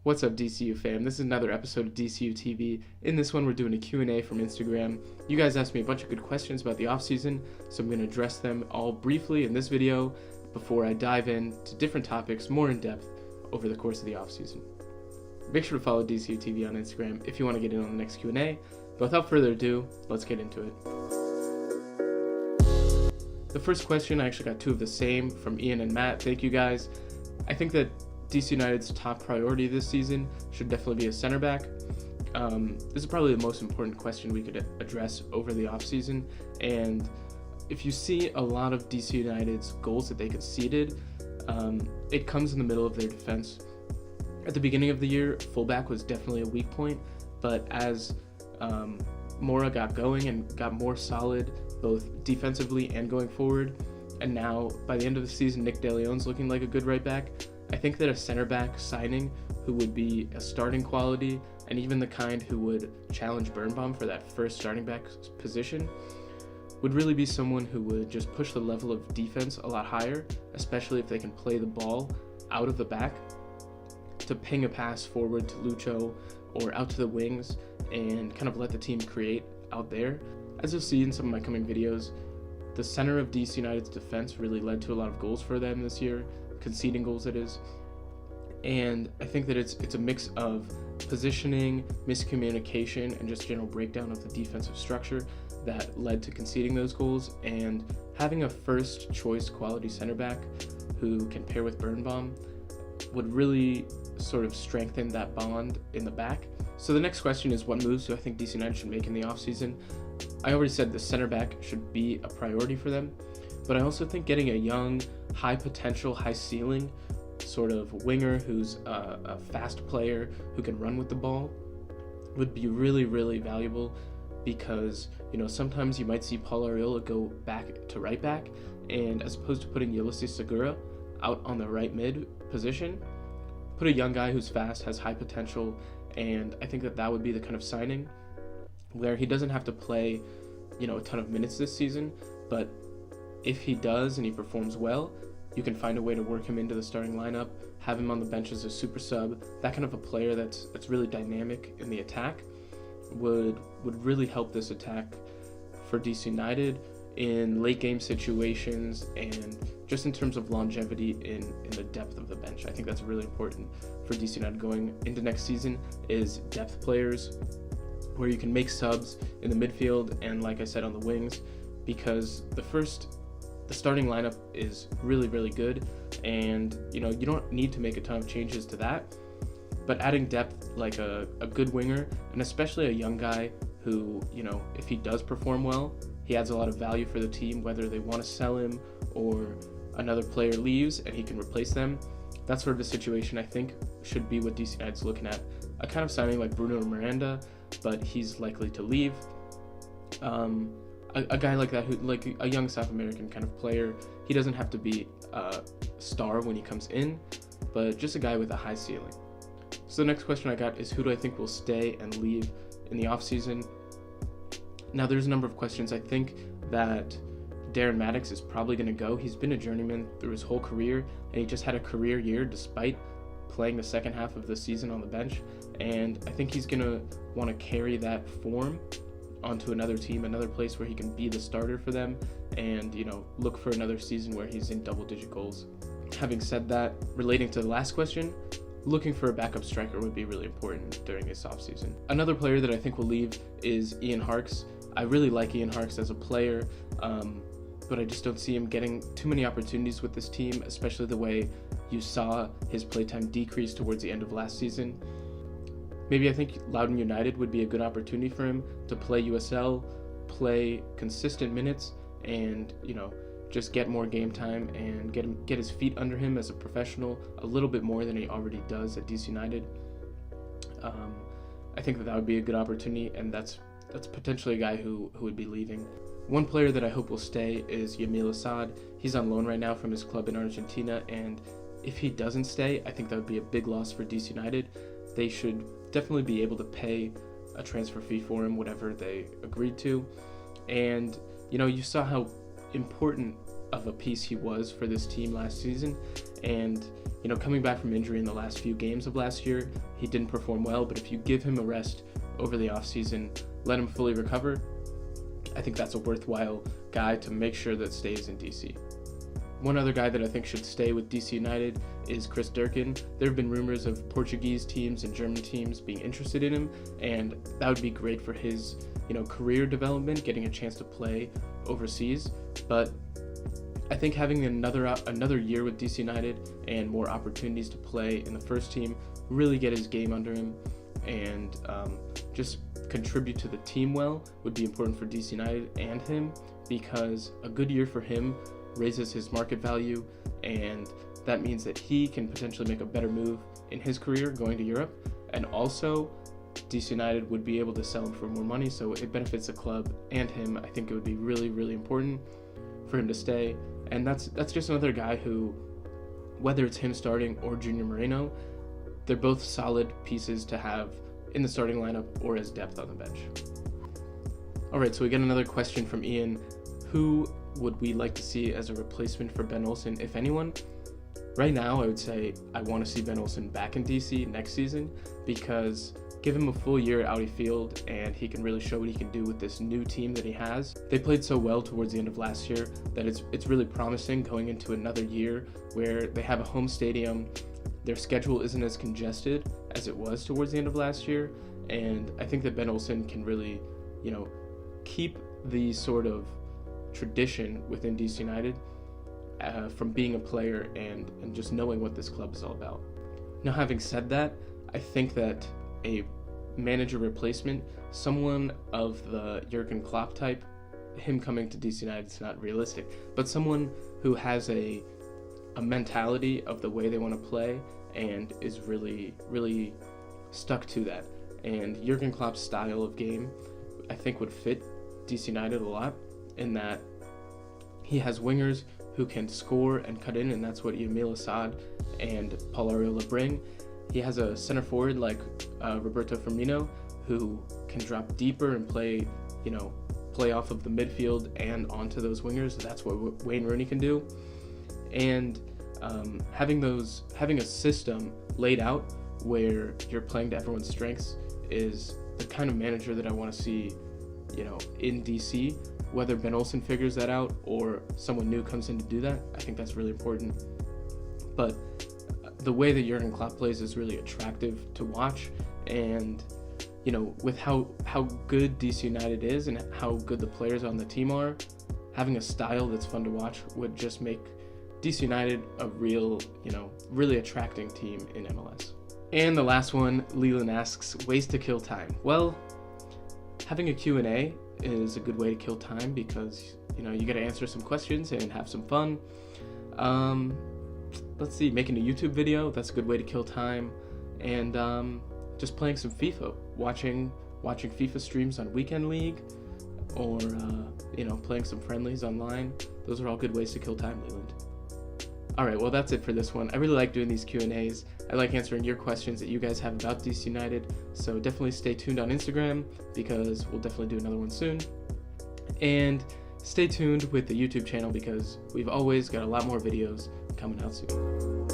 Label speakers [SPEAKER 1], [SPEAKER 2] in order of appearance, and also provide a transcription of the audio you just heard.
[SPEAKER 1] What's up, DCU fam? This is another episode of DCU TV. In this one, we're doing a Q&A from Instagram. You guys asked me a bunch of good questions about the offseason, so I'm going to address them all briefly in this video before I dive into different topics more in depth over the course of the offseason. Make sure to follow DCU TV on Instagram if you want to get in on the next Q&A. But without further ado, let's get into it. The first question, I actually got two of the same from Ian and Matt. Thank you guys. I think that DC United's top priority this season should definitely be a center back. This is probably the most important question we could address over the offseason. And if you see a lot of DC United's goals that they conceded, it comes in the middle of their defense. At the beginning of the year, fullback was definitely a weak point, but as Mora got going and got more solid both defensively and going forward, and now by the end of the season, Nick DeLeon's looking like a good right back. I think that a center back signing who would be a starting quality and even the kind who would challenge Birnbaum for that first starting back position would really be someone who would just push the level of defense a lot higher, especially if they can play the ball out of the back to ping a pass forward to Lucho or out to the wings and kind of let the team create out there. As you'll see in some of my coming videos, the center of DC United's defense really led to a lot of goals for them this year, conceding goals it is. And I think that it's a mix of positioning, miscommunication, and just general breakdown of the defensive structure that led to conceding those goals, and having a first choice quality center back who can pair with Birnbaum would really sort of strengthen that bond in the back. So the next question is, what moves do I think DC United should make in the offseason? I already said the center back should be a priority for them, but I also think getting a young, high potential, high ceiling sort of winger who's a fast player who can run with the ball would be really, really valuable, because sometimes you might see Paul Arriola go back to right back, and as opposed to putting Ulysses Segura out on the right mid position, put a young guy who's fast, has high potential, and I think that would be the kind of signing where he doesn't have to play a ton of minutes this season, but if he does and he performs well, you can find a way to work him into the starting lineup, have him on the bench as a super sub. That kind of a player that's really dynamic in the attack would really help this attack for DC United in late game situations, and just in terms of longevity in the depth of the bench. I think that's really important for DC United going into next season, is depth players where you can make subs in the midfield and, like I said, on the wings, because the starting lineup is really, really good, and you don't need to make a ton of changes to that, but adding depth like a good winger, and especially a young guy who, if he does perform well, he adds a lot of value for the team, whether they want to sell him or another player leaves and he can replace them. That sort of a situation I think should be what DC United's looking at. A kind of signing like Bruno Miranda, but he's likely to leave. A guy like that, who, like a young South American kind of player, he doesn't have to be a star when he comes in, but just a guy with a high ceiling. So the next question I got is, who do I think will stay and leave in the offseason? Now, there's a number of questions. I think that Darren Maddox is probably going to go. He's been a journeyman through his whole career, and he just had a career year despite playing the second half of the season on the bench, and I think he's going to want to carry that form onto another team, another place where he can be the starter for them, and look for another season where he's in double-digit goals. Having said that, relating to the last question, looking for a backup striker would be really important during this offseason. Another player that I think will leave is Ian Harkes. I really like Ian Harkes as a player, but I just don't see him getting too many opportunities with this team, especially the way you saw his playtime decrease towards the end of last season. Maybe I think Loudoun United would be a good opportunity for him to play USL, play consistent minutes, and just get more game time and get his feet under him as a professional a little bit more than he already does at DC United. I think that would be a good opportunity, and that's potentially a guy who would be leaving. One player that I hope will stay is Yamil Assad. He's on loan right now from his club in Argentina, and if he doesn't stay, I think that would be a big loss for DC United. They should definitely be able to pay a transfer fee for him, whatever they agreed to. And you saw how important of a piece he was for this team last season. And coming back from injury in the last few games of last year, he didn't perform well, but if you give him a rest over the offseason, let him fully recover, I think that's a worthwhile guy to make sure that stays in DC. One other guy that I think should stay with DC United is Chris Durkin. There have been rumors of Portuguese teams and German teams being interested in him, and that would be great for his, career development, getting a chance to play overseas. But I think having another year with DC United and more opportunities to play in the first team, really get his game under him, and just contribute to the team well would be important for DC United and him, because a good year for him raises his market value, and that means that he can potentially make a better move in his career going to Europe, and also DC United would be able to sell him for more money, so it benefits the club and him. I think it would be really, really important for him to stay, and that's just another guy who, whether it's him starting or Junior Moreno, they're both solid pieces to have in the starting lineup or as depth on the bench. Alright, so we get another question from Ian. Who would we like to see as a replacement for Ben Olsen, if anyone? Right now, I would say I want to see Ben Olsen back in DC next season, because give him a full year at Audi Field and he can really show what he can do with this new team that he has. They played so well towards the end of last year that it's really promising going into another year where they have a home stadium. Their schedule isn't as congested as it was towards the end of last year, and I think that Ben Olsen can really, keep the sort of tradition within DC United from being a player and just knowing what this club is all about. Now, having said that, I think that a manager replacement, someone of the Jurgen Klopp type, him coming to DC United is not realistic, but someone who has a mentality of the way they want to play and is really, really stuck to that. And Jurgen Klopp's style of game, I think, would fit DC United a lot, in that he has wingers who can score and cut in, and that's what Emil Assad and Paul Arriola bring. He has a center forward like Roberto Firmino, who can drop deeper and play off of the midfield and onto those wingers. That's what Wayne Rooney can do. And having a system laid out where you're playing to everyone's strengths is the kind of manager that I want to see, in DC. Whether Ben Olsen figures that out or someone new comes in to do that, I think that's really important. But the way that Jurgen Klopp plays is really attractive to watch, and with how good DC United is and how good the players on the team are, having a style that's fun to watch would just make DC United a real, really attracting team in MLS. And the last one, Leland asks, ways to kill time. Well, having a Q&A is a good way to kill time, because you got to answer some questions and have some fun. Let's see, making a YouTube video, that's a good way to kill time. And just playing some FIFA, watching FIFA streams on Weekend League, or playing some friendlies online. Those are all good ways to kill time, Leland. Alright, well, that's it for this one. I really like doing these Q&As. I like answering your questions that you guys have about DC United, so definitely stay tuned on Instagram, because we'll definitely do another one soon. And stay tuned with the YouTube channel, because we've always got a lot more videos coming out soon.